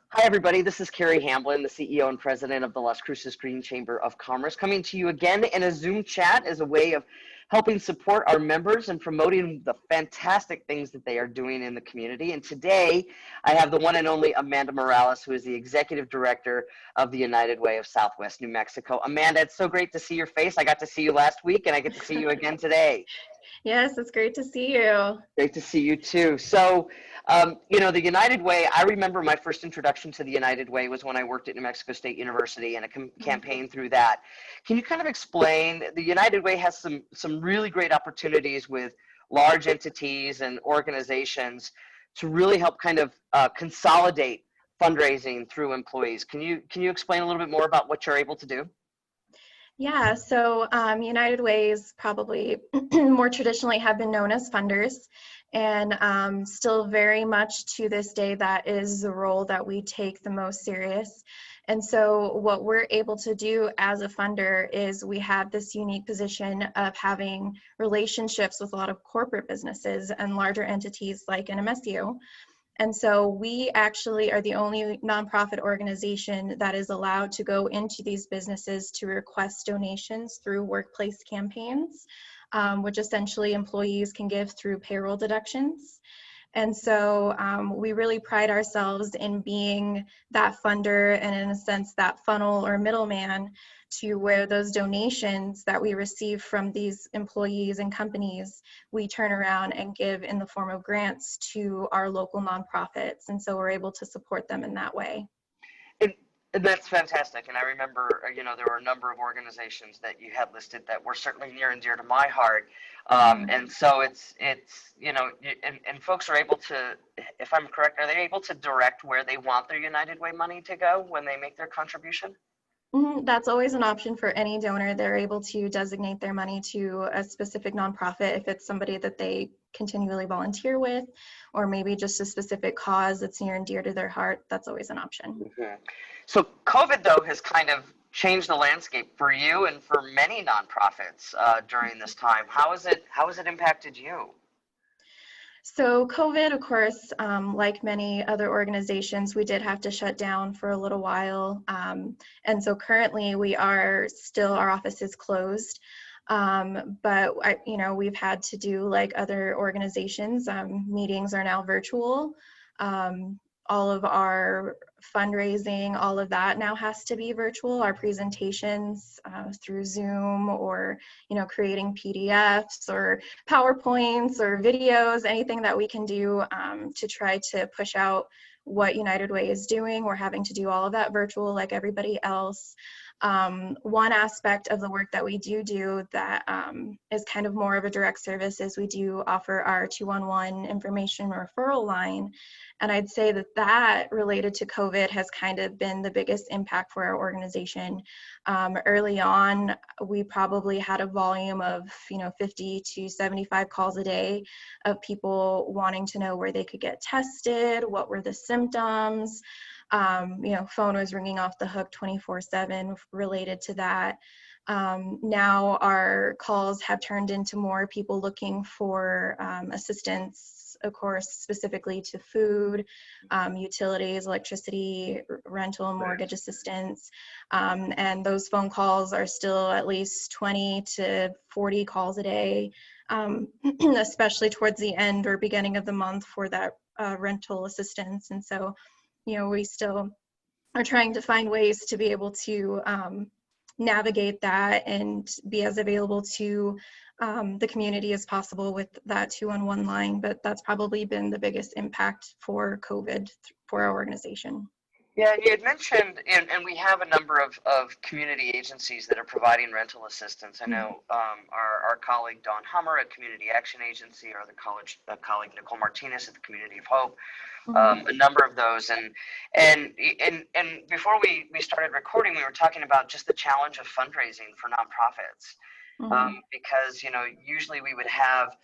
Hi, everybody. This is Carrie Hamblen, the CEO and president of the Las Cruces Green Chamber of Commerce, coming to you again in a Zoom chat as a way of helping support our members and promoting the fantastic things that they are doing in the community. And today, I have the one and only Amanda Morales, who is the executive director of the United Way of Southwest New Mexico. Amanda, it's so great to see your face. I got to see you last week, and I get to see you again today. Yes, it's great to see you. Great to see you too. So, the United Way, I remember my first introduction to the United Way was when I worked at New Mexico State University and a campaign through that. Can you kind of explain, the United Way has some really great opportunities with large entities and organizations to really help kind of consolidate fundraising through employees. Can you explain a little bit more about what you're able to do? Yeah, so United Ways probably more traditionally have been known as funders, and still very much to this day that is the role that we take the most serious. And so what we're able to do as a funder is we have this unique position of having relationships with a lot of corporate businesses and larger entities like an MSU. And so we actually are the only nonprofit organization that is allowed to go into these businesses to request donations through workplace campaigns, which essentially employees can give through payroll deductions. And so we really pride ourselves in being that funder and, in a sense, that funnel or middleman to where those donations that we receive from these employees and companies, we turn around and give in the form of grants to our local nonprofits. And so we're able to support them in that way. And that's fantastic. And I remember, there were a number of organizations that you had listed that were certainly near and dear to my heart. And so it's and folks are able to, if I'm correct, are they able to direct where they want their United Way money to go when they make their contribution? That's always an option for any donor. They're able to designate their money to a specific nonprofit if it's somebody that they continually volunteer with, or maybe just a specific cause that's near and dear to their heart. That's always an option. Mm-hmm. So COVID, though, has kind of changed the landscape for you and for many nonprofits during this time. How has it impacted you? So COVID, of course, like many other organizations, we did have to shut down for a little while. And so currently our office is closed. But we've had to do like other organizations. Meetings are now virtual. All of our fundraising, all of that now has to be virtual. Our presentations through Zoom, or creating PDFs or PowerPoints or videos, anything that we can do to try to push out what United Way is doing. We're having to do all of that virtual like everybody else. One aspect of the work that we do that is kind of more of a direct service is we do offer our 211 information referral line. And I'd say that related to COVID has kind of been the biggest impact for our organization. Early on, we probably had a volume of 50 to 75 calls a day of people wanting to know where they could get tested, what were the symptoms. Phone was ringing off the hook 24/7 related to that. Now our calls have turned into more people looking for assistance, of course, specifically to food, utilities, electricity, rental, and mortgage assistance. And those phone calls are still at least 20 to 40 calls a day, especially towards the end or beginning of the month for that rental assistance. And so we still are trying to find ways to be able to navigate that and be as available to the community as possible with that 211 line. But that's probably been the biggest impact for COVID for our organization. Yeah, and you had mentioned, and we have a number of community agencies that are providing rental assistance. I know our colleague Dawn Hummer at Community Action Agency, or the colleague Nicole Martinez at the Community of Hope, a number of those. And before we started recording, we were talking about just the challenge of fundraising for nonprofits. Because usually we would have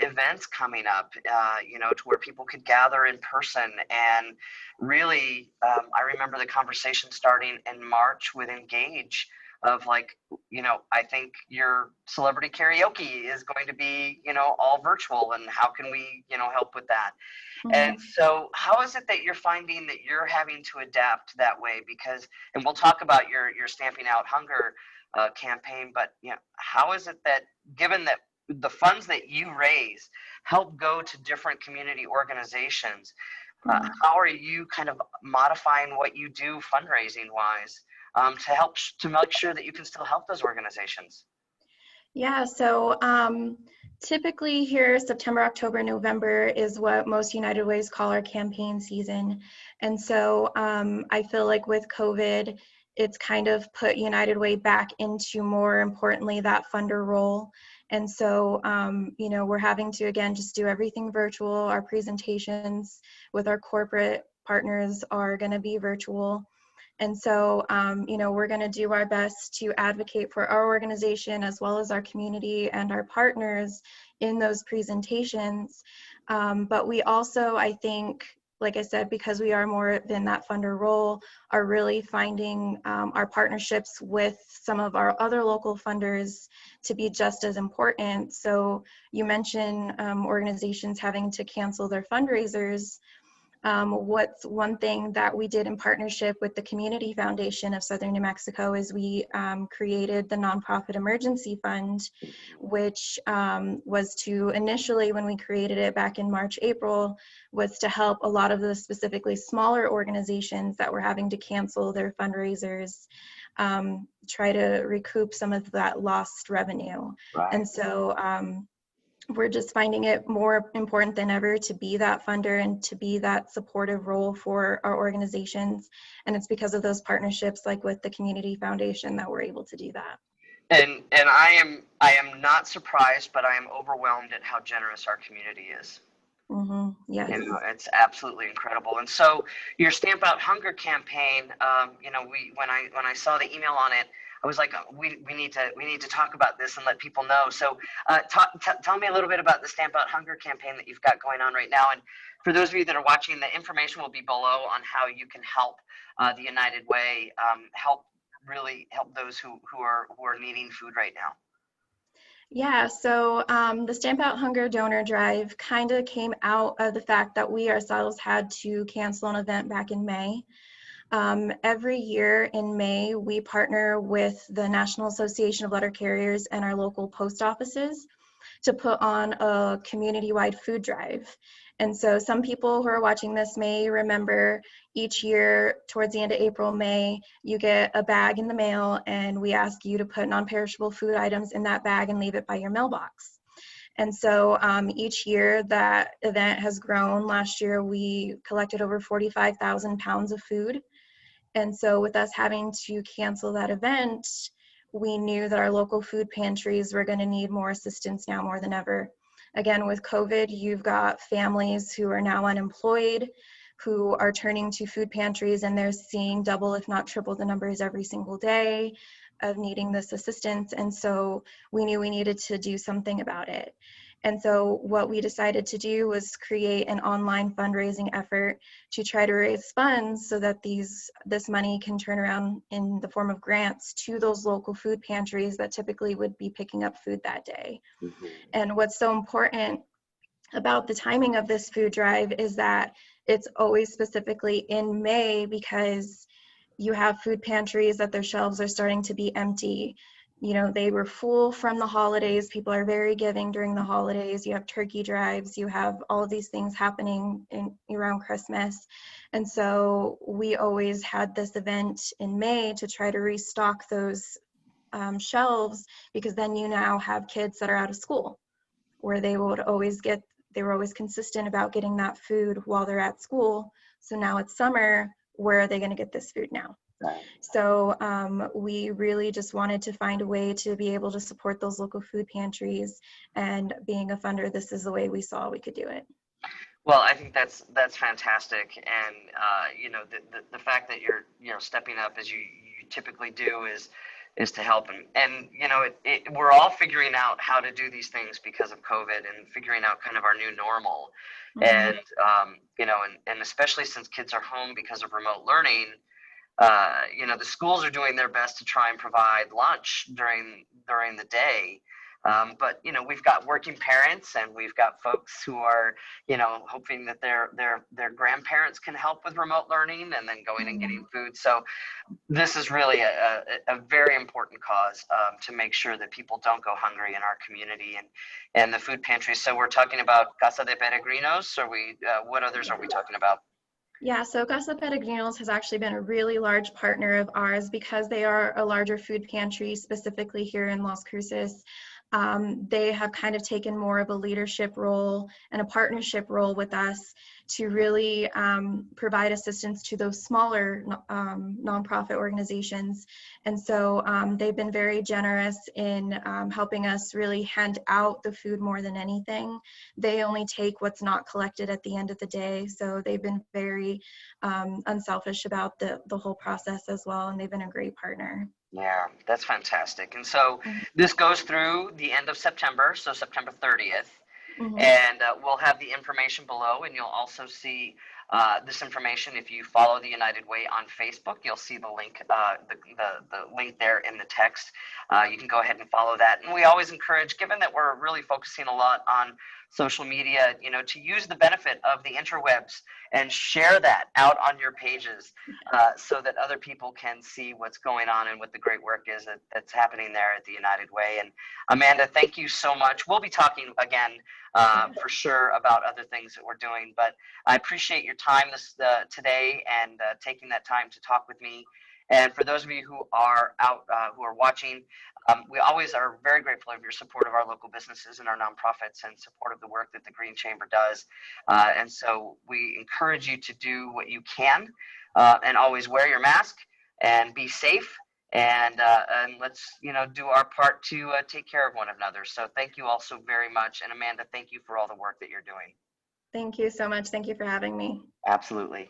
events coming up, to where people could gather in person. And really, I remember the conversation starting in March with Engage of like, I think your celebrity karaoke is going to be, all virtual, and how can we, help with that? And Mhm. so how is it that you're finding that you're having to adapt that way? Because, and we'll talk about your Stamping Out Hunger campaign, but how is it that, given that the funds that you raise help go to different community organizations, Mhm. how are you kind of modifying what you do fundraising wise, to help to make sure that you can still help those organizations? Yeah, so typically here, September, October, November is what most United Ways call our campaign season. And so I feel like with COVID, it's kind of put United Way back into, more importantly, that funder role. And so, we're having to, again, just do everything virtual. Our presentations with our corporate partners are going to be virtual. And so, we're going to do our best to advocate for our organization as well as our community and our partners in those presentations. But we also, I think, like I said, because we are more than that funder role, are really finding our partnerships with some of our other local funders to be just as important. So you mentioned organizations having to cancel their fundraisers. What's one thing that we did in partnership with the Community Foundation of Southern New Mexico is we created the Nonprofit Emergency Fund, which was to initially, when we created it back in March, April, was to help a lot of the specifically smaller organizations that were having to cancel their fundraisers, try to recoup some of that lost revenue. Right. And so we're just finding it more important than ever to be that funder and to be that supportive role for our organizations. And it's because of those partnerships like with the Community Foundation that we're able to do that. And I am not surprised, but I am overwhelmed at how generous our community is. Mm-hmm. Yes. It's absolutely incredible. And so your Stamp Out Hunger campaign, when I saw the email on it, I was like, we need to talk about this and let people know. So tell me a little bit about the Stamp Out Hunger campaign that you've got going on right now. And for those of you that are watching, the information will be below on how you can help the United Way, really help those who are needing food right now. Yeah, so the Stamp Out Hunger donor drive kind of came out of the fact that we ourselves had to cancel an event back in May. Every year in May, we partner with the National Association of Letter Carriers and our local post offices to put on a community-wide food drive. And so some people who are watching this may remember each year towards the end of April, May, you get a bag in the mail and we ask you to put non-perishable food items in that bag and leave it by your mailbox. And so each year that event has grown. Last year we collected over 45,000 pounds of food. And so with us having to cancel that event, we knew that our local food pantries were going to need more assistance now more than ever. Again, with COVID, you've got families who are now unemployed, who are turning to food pantries, and they're seeing double, if not triple, the numbers every single day of needing this assistance. And so we knew we needed to do something about it. And so what we decided to do was create an online fundraising effort to try to raise funds so that this money can turn around in the form of grants to those local food pantries that typically would be picking up food that day. Mm-hmm. And what's so important about the timing of this food drive is that it's always specifically in May, because you have food pantries that their shelves are starting to be empty. They were full from the holidays. People are very giving during the holidays. You have turkey drives, you have all of these things happening around Christmas. And so we always had this event in May to try to restock those shelves, because then you now have kids that are out of school, where they were always consistent about getting that food while they're at school. So now it's summer, where are they going to get this food now? Right. So we really just wanted to find a way to be able to support those local food pantries, and being a funder, this is the way we saw we could do it. Well, I think that's fantastic, and the fact that you're stepping up as you typically do is to help, and we're all figuring out how to do these things because of COVID, and figuring out kind of our new normal, Mm-hmm. and and especially since kids are home because of remote learning. the schools are doing their best to try and provide lunch during the day. But we've got working parents, and we've got folks who are, hoping that their grandparents can help with remote learning and then going and getting food. So this is really a very important cause, to make sure that people don't go hungry in our community and the food pantries. So we're talking about Casa de Peregrinos, or what others are we talking about? Yeah, so Casa Peregrinos has actually been a really large partner of ours because they are a larger food pantry, specifically here in Las Cruces. They have kind of taken more of a leadership role and a partnership role with us to really provide assistance to those smaller nonprofit organizations. And so they've been very generous in helping us really hand out the food more than anything. They only take what's not collected at the end of the day. So they've been very unselfish about the whole process as well. And they've been a great partner. Yeah, that's fantastic. And so this goes through the end of September, so September 30th. Mm-hmm. And we'll have the information below, and you'll also see this information if you follow the United Way on Facebook. You'll see the link, the link there in the text. You can go ahead and follow that. And we always encourage, given that we're really focusing a lot on social media, to use the benefit of the interwebs and share that out on your pages, so that other people can see what's going on and what the great work is that's happening there at the United Way. And Amanda, thank you so much. We'll be talking again for sure about other things that we're doing, but I appreciate your time today and taking that time to talk with me. And for those of you who are out, who are watching, we always are very grateful of your support of our local businesses and our nonprofits and support of the work that the Green Chamber does. And so we encourage you to do what you can, and always wear your mask and be safe. And let's do our part to take care of one another. So thank you all so very much. And Amanda, thank you for all the work that you're doing. Thank you so much. Thank you for having me. Absolutely.